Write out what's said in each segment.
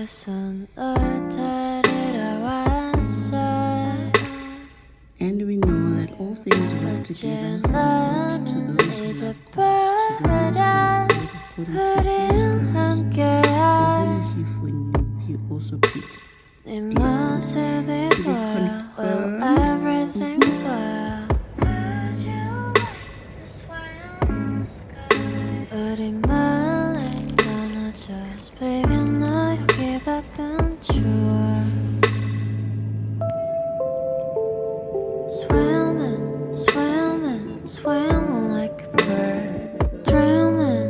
And we know that all things work together for good to those who love God, to those who are called according to His purpose. For whom He foreknew, He also predestined to be confirmed. Swimming like a bird, dreaming,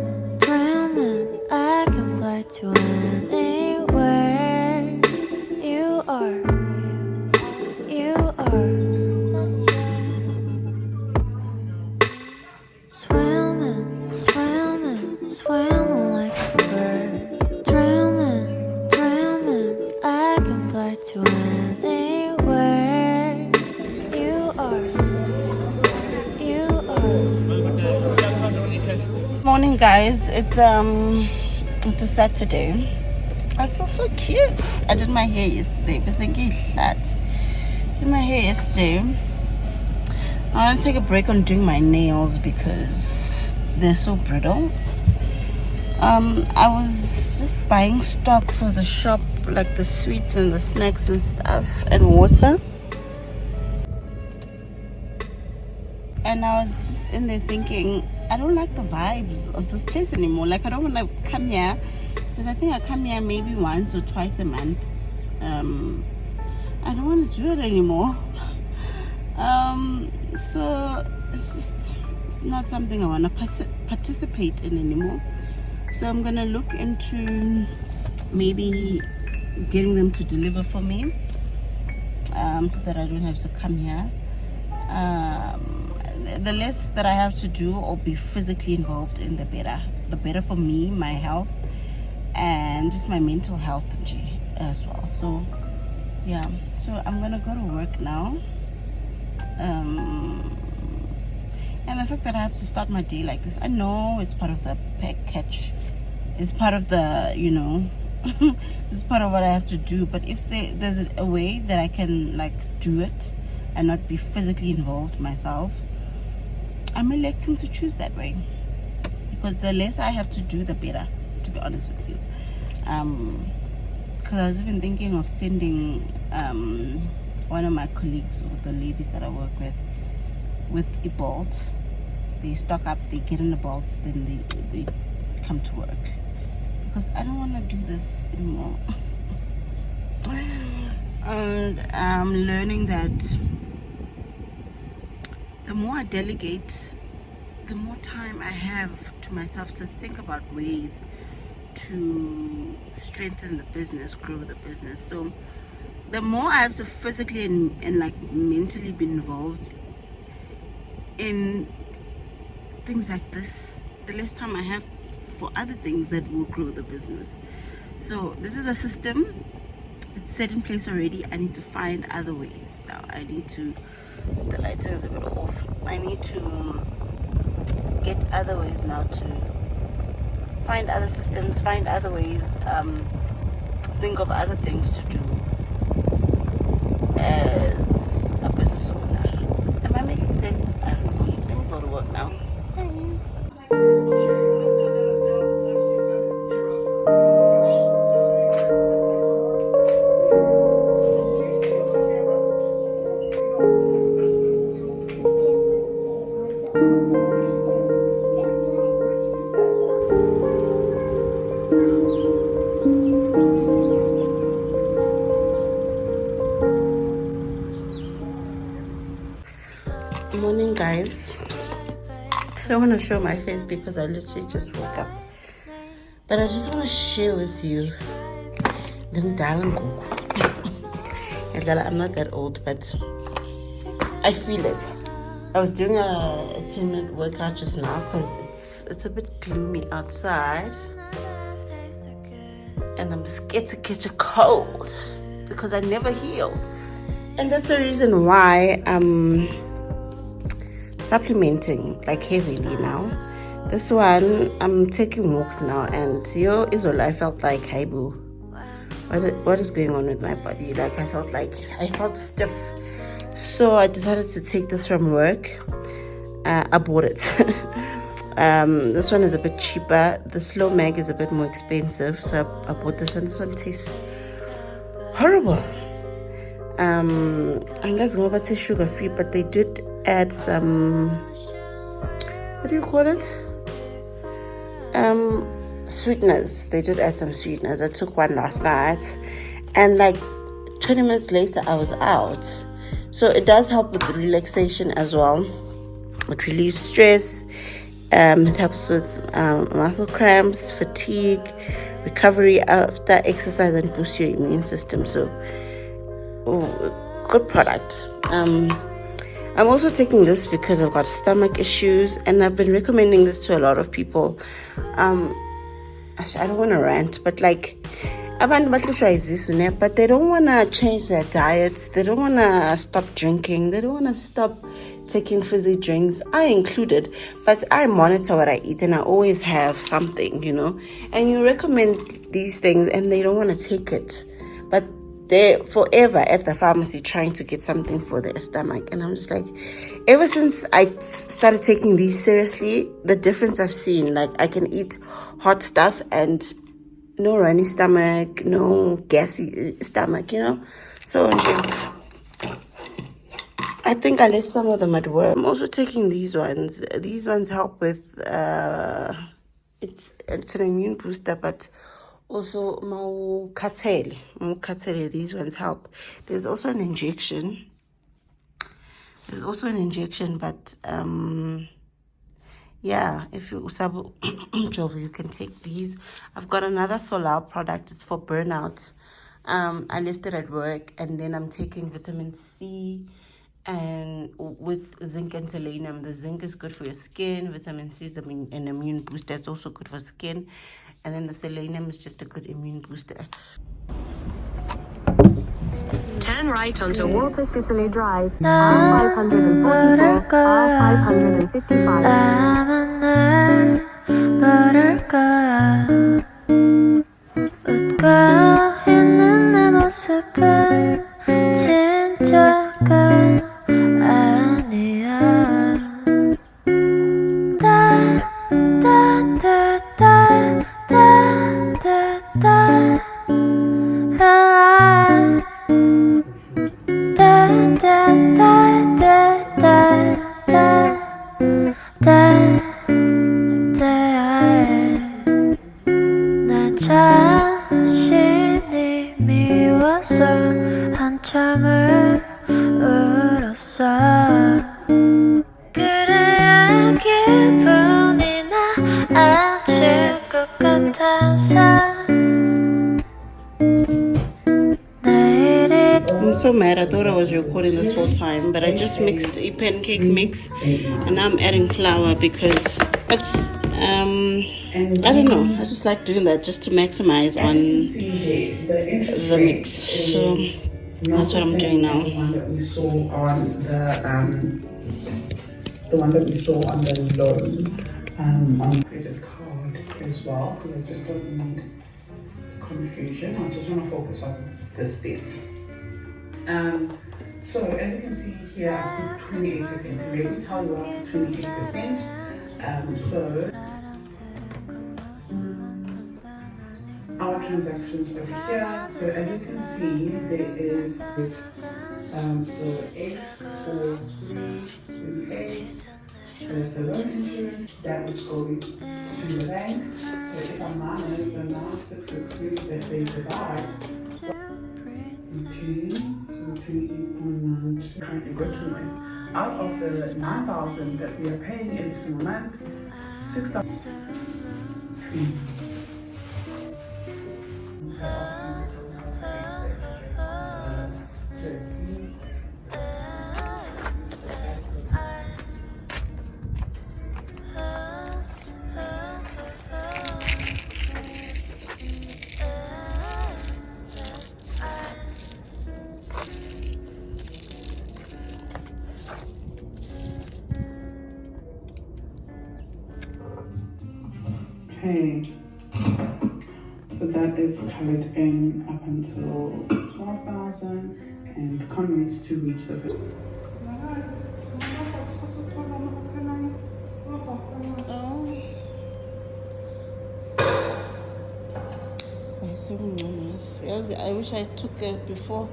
I can fly to anywhere. You are, that's right. Swimming like a bird, dreaming, I can fly to anywhere. You are. Morning, guys. It's a Saturday. I feel so cute. I did my hair yesterday. But thank you, I did my hair yesterday. I want to take a break on doing my nails because they're so brittle. I was just buying stock for the shop, like the sweets and the snacks and stuff, and water. And I was just in there thinking, I don't like the vibes of this place anymore. Like, I don't want to come here because I think I come here maybe once or twice a month. I don't want to do it anymore. So it's not something I want to participate in anymore. So I'm gonna look into maybe getting them to deliver for me, so that I don't have to come here. The less that I have to do or be physically involved in, the better for me, my health, and just my mental health as well. So yeah, so I'm gonna go to work now, and the fact that I have to start my day like this, I know it's part of the package, it's part of the, it's part of what I have to do. But if there's a way that I can like do it and not be physically involved myself, I'm electing to choose that way, because the less I have to do, the better, to be honest with you. Because I was even thinking of sending one of my colleagues, or the ladies that I work with a bolt. They stock up, they get in the bolts, then they come to work, because I don't want to do this anymore. And I'm learning that the more I delegate, the more time I have to myself to think about ways to strengthen the business, grow the business. So the more I have to physically and like mentally be involved in things like this, the less time I have for other things that will grow the business. So this is a system, it's set in place already. I need to find other ways now. I need to, the lighting is a bit off, I need to get other ways now, to find other systems, find other ways, think of other things to do as a business owner. Am I making sense? I don't know. Let me go to work now. Bye. Morning, guys. I don't want to show my face because I literally just woke up, but I just want to share with you them darling Goku. I'm not that old, but I feel it. I was doing a 10-minute workout just now because it's a bit gloomy outside, and I'm scared to catch a cold because I never heal, and that's the reason why I'm supplementing like heavily now. This one, I'm taking walks now, and Isola, I felt like, hey boo, what is going on with my body? Like I felt stiff. So I decided to take this from work. I bought it. This one is a bit cheaper. The Slow Mag is a bit more expensive, so I bought this one. This one tastes horrible. I'm guys going to say sugar free, but they did add some, what do you call it? Sweeteners. They did add some sweeteners. I took one last night, and like 20 minutes later I was out. So it does help with the relaxation as well. It relieves stress. It helps with muscle cramps, fatigue, recovery after exercise, and boosts your immune system. So good product. I'm also taking this because I've got stomach issues, and I've been recommending this to a lot of people. I don't want to rant, but like, but they don't want to change their diets. They don't want to stop drinking. They don't want to stop taking fizzy drinks, I included, but I monitor what I eat, and I always have something, and you recommend these things and they don't want to take it, but they're forever at the pharmacy trying to get something for their stomach. And I'm just like, ever since I started taking these seriously, the difference I've seen, like I can eat hot stuff and no runny stomach, no gassy stomach, so I think I left some of them at work. I'm also taking these ones. These ones help with, it's an immune booster, but also maukatele. These ones help. There's also an injection. But yeah, if you usabu jovo, you can take these. I've got another solar product. It's for burnout. I left it at work, and then I'm taking vitamin C and with zinc and selenium. The zinc is good for your skin. Vitamin C is an immune booster. It's also good for skin. And then the selenium is just a good immune booster. Turn right onto Walter Sicily Drive, R544, R555. 웃고 있는 내 모습은 진짜가 아니야. 나 자신이 미워서 한참을 울었어. 그래야 기분이 나아질 것 같아서. I'm so mad. I thought I was recording this whole time, but I just mixed a pancake mix, and now I'm adding flour because I don't know. I just like doing that just to maximize on the mix. So that's what I'm doing now. The one that we saw on the loan on credit card as well, because I just don't need confusion. I just want to focus on this bit. So as you can see here, I put 28%. So let me tell you what I put 28%. Our transactions over here. So as you can see, there is so 84338. So that's a loan insurance that is going to the bank. So if I minus the 9663 that they provide, okay, so 28.9, trying to go to it. Out of the 9,000 that we are paying every single month, 6,000. Okay, so So that is covered in up until 12,000, and can't wait to reach the. Yes, I wish I took it before.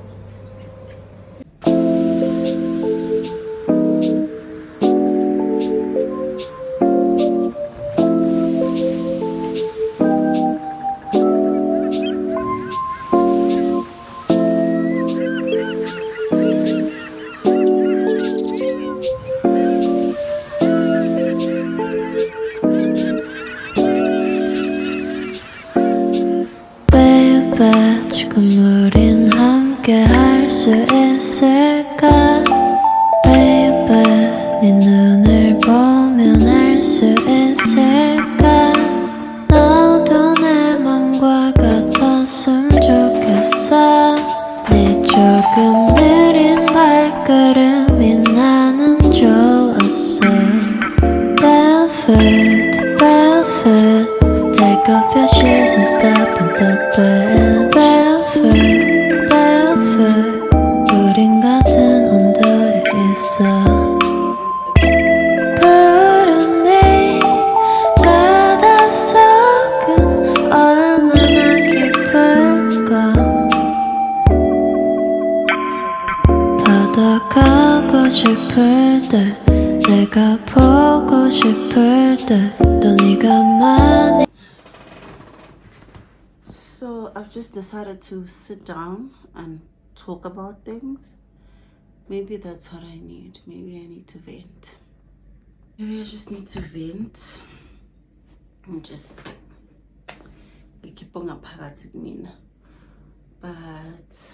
Baby, 지금 우린 함께 할 수 있을까? Baby, 네 눈을 보면 알 수 있을까? 너도 내 맘과 같았으면 좋겠어. 네 조금 느린 발걸음이 나는 좋았어. Barefoot, barefoot, take off your shoes and step in the bed. Barefoot, barefoot, 우린 같은 온도에 있어. 푸른 네 바닷속은 얼마나 깊을까? 바다 가고 싶을 때 내가 보고 싶을 때 또 네가 많이. So I've just decided to sit down and talk about things. Maybe that's what I need. Maybe I need to vent. Maybe I just need to vent and just keep on ngaphakathi kumina. But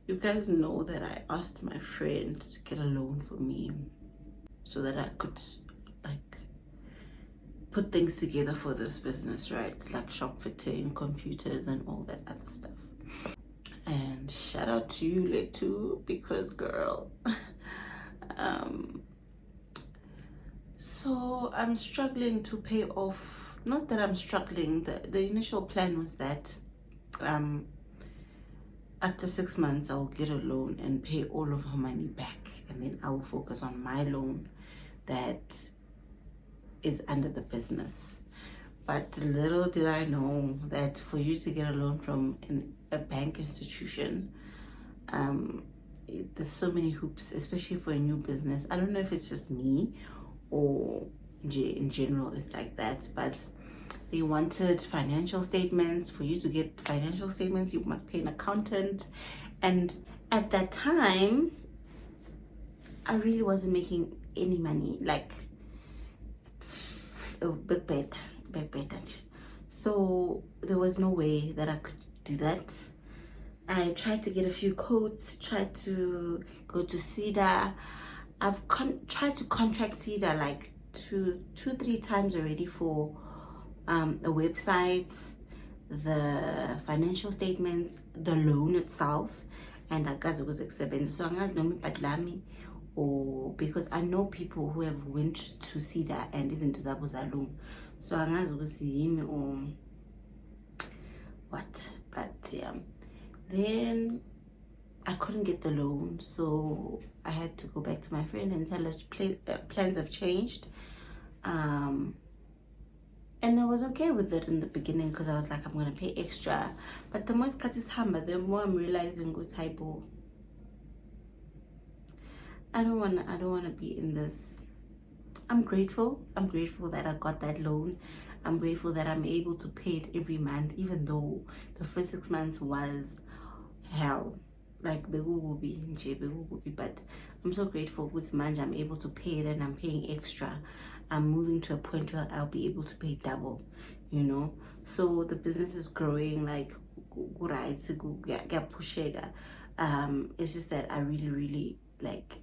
you guys know that I asked my friend to get a loan for me so that I could like put things together for this business, right? Like shop fitting, computers, and all that other stuff. And shout out to you, Letu, because girl. So I'm struggling to pay off. Not that I'm struggling. The initial plan was that after 6 months I'll get a loan and pay all of her money back, and then I will focus on my loan that is under the business. But little did I know that for you to get a loan from a bank institution, there's so many hoops, especially for a new business. I don't know if it's just me or in general it's like that, but they wanted financial statements. For you to get financial statements, you must pay an accountant, and at that time I really wasn't making any money, like big bed. So there was no way that I could do that. I tried to get a few quotes, tried to go to CEDA. I've tried to contract CEDA like two, 3 times already for a website, the financial statements, the loan itself, and I guess it was expensive. So I'm not going to or because I know people who have went to CEDA and isn't zabo. So I'm not going to see him or what. But yeah, then I couldn't get the loan, so I had to go back to my friend and tell her plans have changed. And I was okay with it in the beginning because I was like, I'm gonna pay extra. But the more it's cut is hammer, the more I'm realizing good typo. I don't wanna be in this. I'm grateful that I got that loan. I'm grateful that I'm able to pay it every month, even though the first 6 months was hell. Like will be, but I'm so grateful with manje I'm able to pay it, and I'm paying extra. I'm moving to a point where I'll be able to pay double, you know. So the business is growing like it's just that I really like,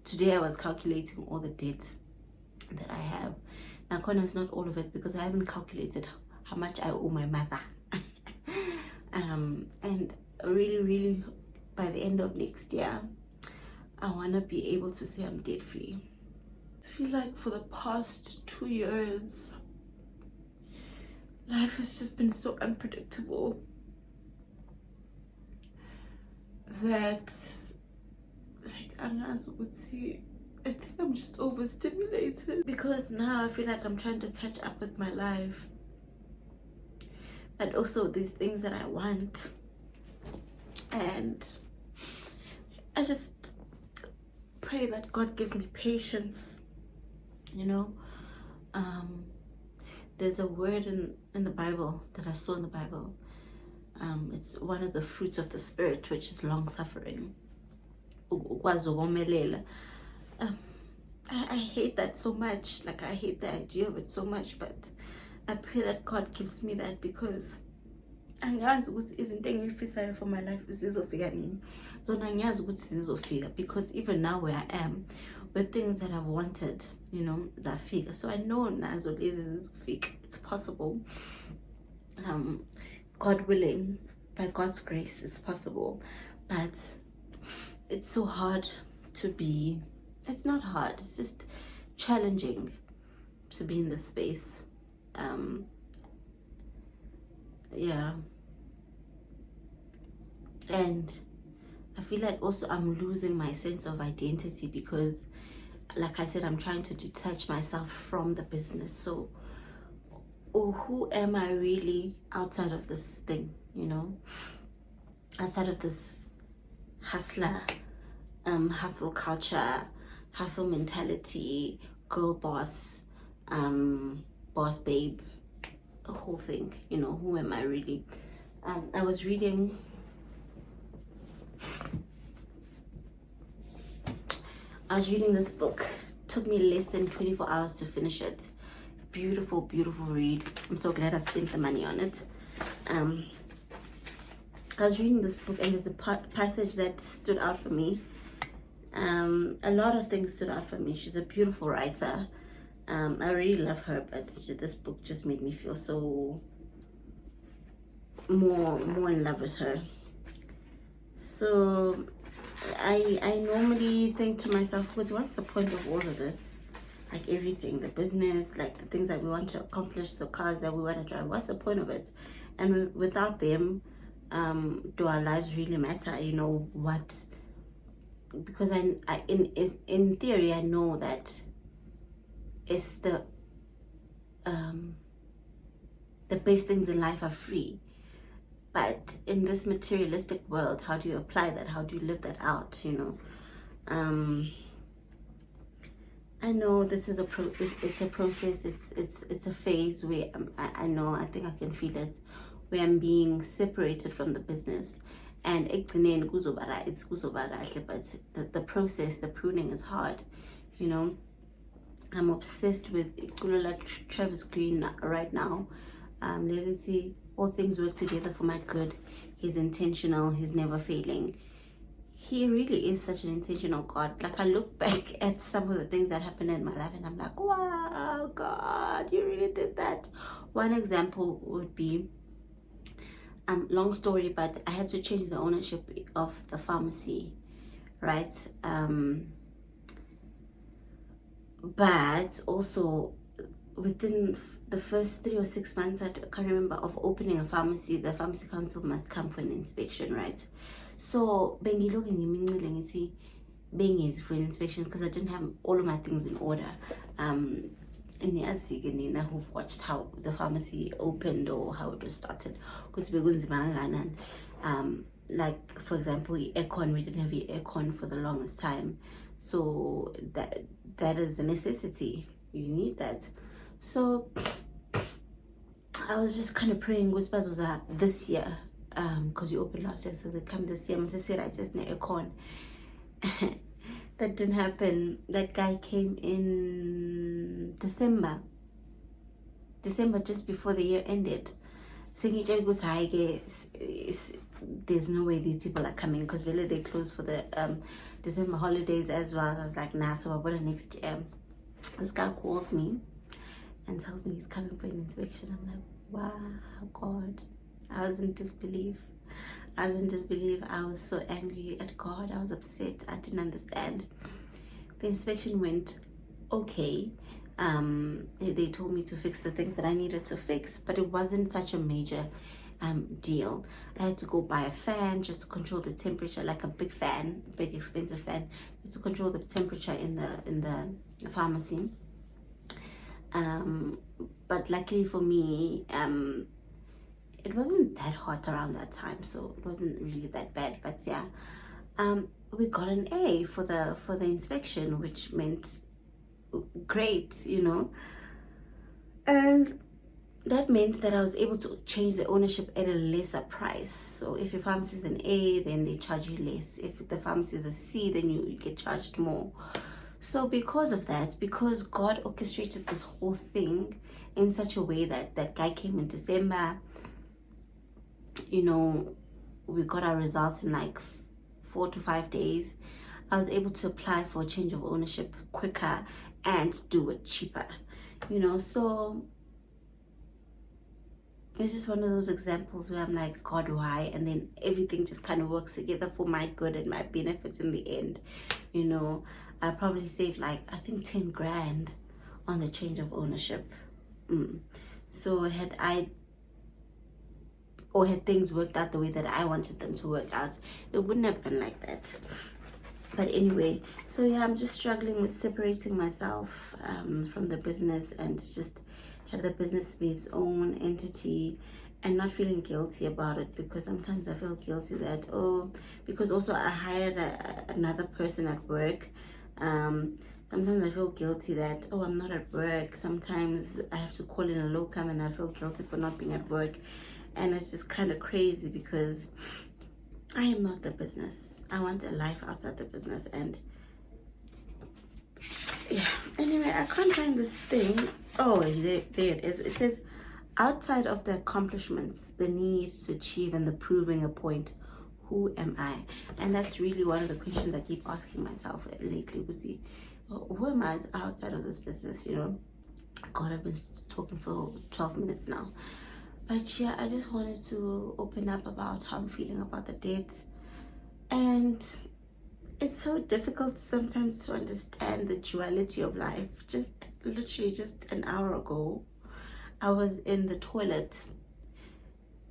today I was calculating all the debt that I have. Now it's not all of it because I haven't calculated how much I owe my mother. And really by the end of next year I want to be able to say I'm debt free. I feel like for the past 2 years life has just been so unpredictable that, like, I think I'm just overstimulated, because now I feel like I'm trying to catch up with my life, but also these things that I want. And I just pray that God gives me patience, you know. There's a word in the Bible that I saw in the Bible. It's one of the fruits of the Spirit, which is long suffering. I hate that so much. Like, I hate the idea of it so much, but I pray that God gives me that, because angazi ukuthi izinto engifisayo for my life zizofika nini. Zona angiyazi ukuthi zizofika, because even now where I am, with things that I've wanted, you know, zafika. So I know nazo lezi zizofika. It's possible. God willing, by God's grace, it's possible. But it's so hard to be, it's not hard, it's just challenging to be in this space. Yeah. And I feel like also I'm losing my sense of identity, because, like I said, I'm trying to detach myself from the business. So, who am I really outside of this thing, you know? Outside of this hustler, hustle culture, hustle mentality, girl boss, boss babe, the whole thing, you know, who am I really? I was reading this book. It took me less than 24 hours to finish it. Beautiful, beautiful read. I'm so glad I spent the money on it. I was reading this book, and there's a passage that stood out for me. A lot of things stood out for me. She's a beautiful writer. I really love her, but this book just made me feel so more in love with her. So I normally think to myself, what's the point of all of this? Like, everything, the business, like the things that we want to accomplish, the cars that we want to drive, what's the point of it? And without them, do our lives really matter? You know what? Because in theory, I know that it's the best things in life are free. But in this materialistic world, how do you apply that? How do you live that out, you know? I know this is it's a process. It's a phase where I know, I think I can feel it, where I'm being separated from the business. And it's kuzoba kahle, but the process, the pruning is hard, you know. I'm obsessed with Travis Green right now. Let us see, all things work together for my good. He's intentional, he's never failing. He really is such an intentional God. Like, I look back at some of the things that happened in my life, and I'm like, wow, God, you really did that. One example would be, long story, but I had to change the ownership of the pharmacy, right? But also, within the first 3 or 6 months, I can't remember, of opening a pharmacy, the pharmacy council must come for an inspection, right? So bengiloke ngimincile ngithi bengezi for an inspection, because I didn't have all of my things in order. And niyazi-ke nina who've watched how the pharmacy opened or how it was started, because like, for example, aircon, we didn't have aircon for the longest time. So that is a necessity. You need that. So I was just kind of praying this year, because we opened last year, so they come this year. I say right, just an aircon. That didn't happen. That guy came in December, just before the year ended. Saying there's no way these people are coming, because really they close for the December holidays as well. I was like, nah, so about next year. This guy calls me and tells me he's coming for an inspection. I'm like, wow, God. I was in disbelief. I was so angry at God. I was upset. I didn't understand. The inspection went okay, They told me to fix the things that I needed to fix, but it wasn't such a major deal. I had to go buy a fan just to control the temperature, like a big fan, big expensive fan, just to control the temperature in the pharmacy. But luckily for me, it wasn't that hot around that time, so it wasn't really that bad. But yeah, we got an A for the inspection, which meant great, you know. And that meant that I was able to change the ownership at a lesser price. So if your pharmacy is an A, then they charge you less. If the pharmacy is a C, then you get charged more. So because of that, because God orchestrated this whole thing in such a way that that guy came in December, you know, we got our results in like 4 to 5 days. I was able to apply for a change of ownership quicker and do it cheaper, you know. So it's just one of those examples where I'm like, God, why? And then everything just kind of works together for my good and my benefits in the end, you know. I probably saved like, I think 10 grand on the change of ownership. So had things worked out the way that I wanted them to work out, it wouldn't have been like that. But anyway, so yeah, I'm just struggling with separating myself from the business and just have the business be its own entity and not feeling guilty about it, because sometimes I feel guilty that, because also I hired another person at work. Sometimes I feel guilty that, I'm not at work. Sometimes I have to call in a locum and I feel guilty for not being at work. And it's just kind of crazy because I am not the business. I want a life outside the business. And yeah, anyway, I can't find this thing. Oh, there it is. It says, outside of the accomplishments, the needs to achieve, and the proving a point, who am I? And that's really one of the questions I keep asking myself lately. Who am I outside of this business? You know, God, I've been talking for 12 minutes now. But yeah, I just wanted to open up about how I'm feeling about the dates. And it's so difficult sometimes to understand the duality of life. Just literally just an hour ago, I was in the toilet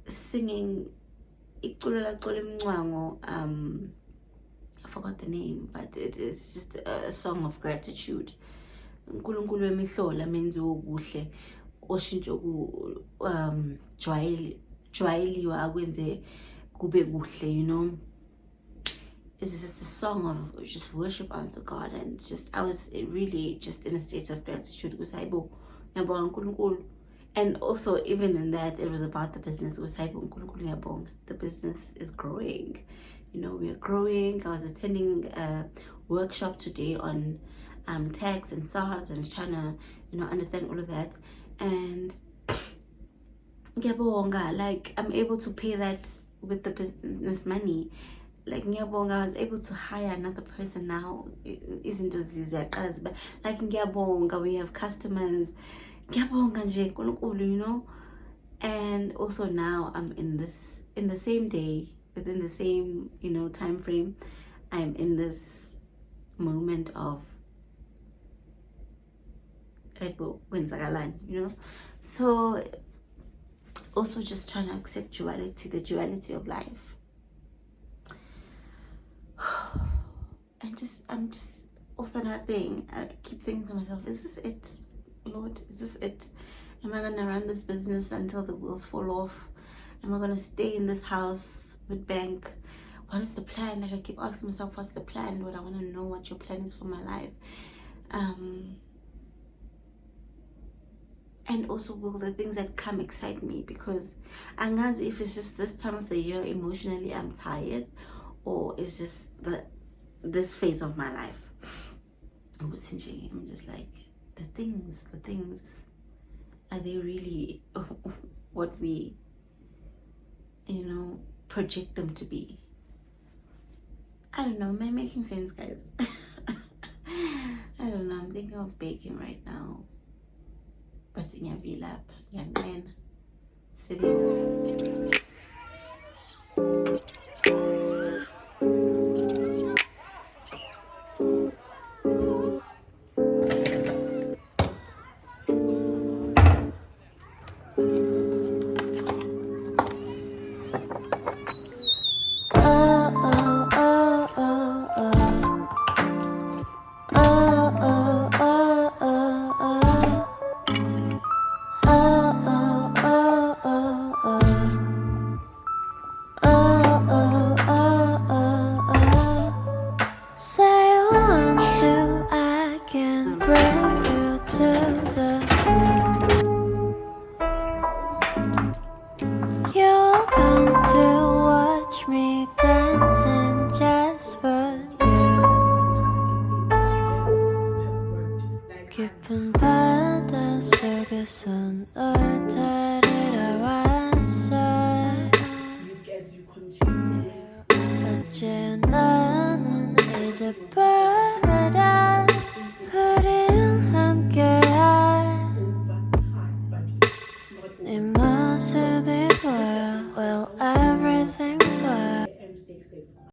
singing I forgot the name, but it is just a song of gratitude. uNkulunkulu wemihlola menzi okuhle oshintsho jwayeliwa akwenze kube kuhle, you know. It's just a song of just worship unto God, and just I was really just in a state of gratitude because and also even in that it was about the business. The business is growing, you know, we are growing. I was attending a workshop today on tax and SARS and trying to, you know, understand all of that. And like I'm able to pay that with the business money. Like ngiyabonga, I was able to hire another person now. Isn't it? But like ngiyabonga, we have customers. Ngiyabonga nje uNkulunkulu, you know. And also now I'm in the same day, within the same, you know, time frame, I'm in this moment of you know. So also just trying to accept the duality of life. And I'm just also another thing, I keep thinking to myself, is this it, Lord? Is this it? Am I gonna run this business until the wheels fall off? Am I gonna stay in this house with bank? What is the plan? Like I keep asking myself, what's the plan, Lord? I want to know what your plan is for my life. And also, will the things that come excite me? Because angazi if it's just this time of the year emotionally I'm tired, or it's just this phase of my life. I'm just like, the things, are they really what we, you know, project them to be? I don't know, am I making sense, guys? I don't know, I'm thinking of baking right now. But sitting. 나는 이제 바라 우린 함께한 네 모습이